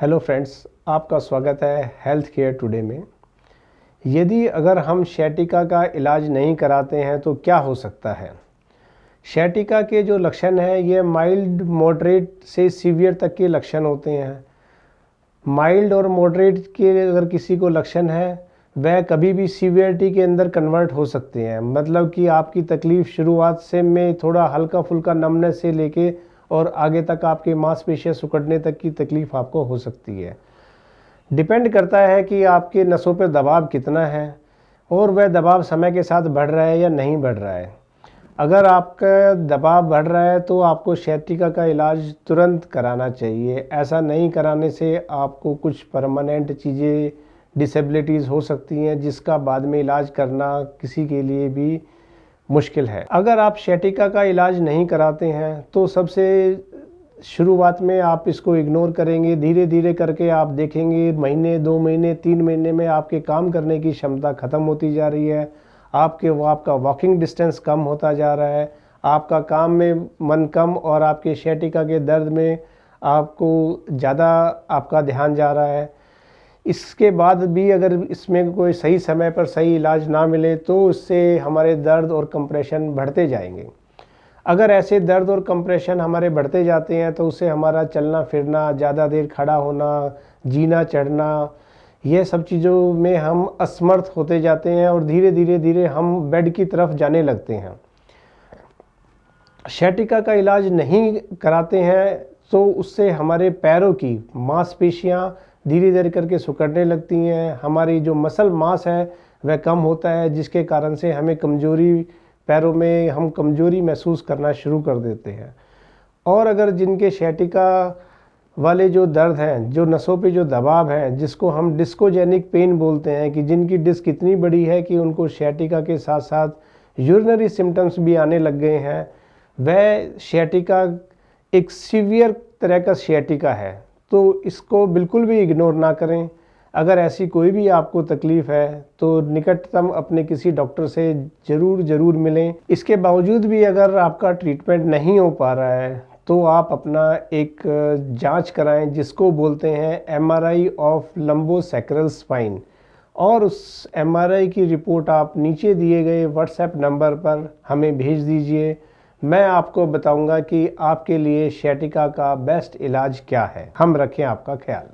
Hello friends, आपका स्वागत है हेल्थ केयर टुडे में। यदि अगर हम sciatica का इलाज नहीं कराते हैं तो क्या हो सकता है। sciatica के जो लक्षण हैं ये माइल्ड, मॉडरेट से सीवियर तक के लक्षण होते हैं। माइल्ड और मॉडरेट के अगर किसी को लक्षण है वह कभी भी सीवियरिटी के अंदर कन्वर्ट हो सकते हैं। मतलब कि आपकी तकलीफ़ शुरुआत से में थोड़ा हल्का फुल्का नमनेस से लेके और आगे तक आपके मांसपेशियां सिकुड़ने तक की तकलीफ़ आपको हो सकती है। डिपेंड करता है कि आपके नसों पर दबाव कितना है और वह दबाव समय के साथ बढ़ रहा है या नहीं बढ़ रहा है। अगर आपका दबाव बढ़ रहा है तो आपको sciatica का इलाज तुरंत कराना चाहिए। ऐसा नहीं कराने से आपको कुछ परमानेंट चीज़ें, डिसेबिलिटीज़ हो सकती हैं जिसका बाद में इलाज करना किसी के लिए भी मुश्किल है। अगर आप sciatica का इलाज नहीं कराते हैं तो सबसे शुरुआत में आप इसको इग्नोर करेंगे, धीरे धीरे करके आप देखेंगे महीने, 2 महीने, 3 महीने में आपके काम करने की क्षमता ख़त्म होती जा रही है। आपका वॉकिंग डिस्टेंस कम होता जा रहा है, आपका काम में मन कम और आपके sciatica के दर्द में आपको ज़्यादा आपका ध्यान जा रहा है। इसके बाद भी अगर इसमें कोई सही समय पर सही इलाज ना मिले तो इससे हमारे दर्द और कंप्रेशन बढ़ते जाएंगे। अगर ऐसे दर्द और कंप्रेशन हमारे बढ़ते जाते हैं तो उससे हमारा चलना फिरना, ज़्यादा देर खड़ा होना, जीना चढ़ना, ये सब चीज़ों में हम असमर्थ होते जाते हैं और धीरे धीरे हम बेड की तरफ जाने लगते हैं। sciatica का इलाज नहीं कराते हैं तो उससे हमारे पैरों की मांसपेशियां धीरे धीरे करके सिकुड़ने लगती हैं। हमारी जो मसल मास है वह कम होता है जिसके कारण से हमें कमज़ोरी, पैरों में हम कमज़ोरी महसूस करना शुरू कर देते हैं। और अगर जिनके sciatica वाले जो दर्द हैं, जो नसों पे जो दबाव है, जिसको हम डिस्कोजेनिक पेन बोलते हैं, कि जिनकी डिस्क इतनी बड़ी है कि उनको sciatica के साथ साथ यूरिनरी सिम्टम्स भी आने लग गए हैं, वह sciatica एक सीवियर तरह का sciatica है। तो इसको बिल्कुल भी इग्नोर ना करें। अगर ऐसी कोई भी आपको तकलीफ़ है तो निकटतम अपने किसी डॉक्टर से ज़रूर मिलें। इसके बावजूद भी अगर आपका ट्रीटमेंट नहीं हो पा रहा है तो आप अपना एक जांच कराएं जिसको बोलते हैं MRI ऑफ लंबोसैक्रल स्पाइन, और उस MRI की रिपोर्ट आप नीचे दिए गए व्हाट्सएप नंबर पर हमें भेज दीजिए। मैं आपको बताऊंगा कि आपके लिए sciatica का बेस्ट इलाज क्या है। हम रखें आपका ख्याल।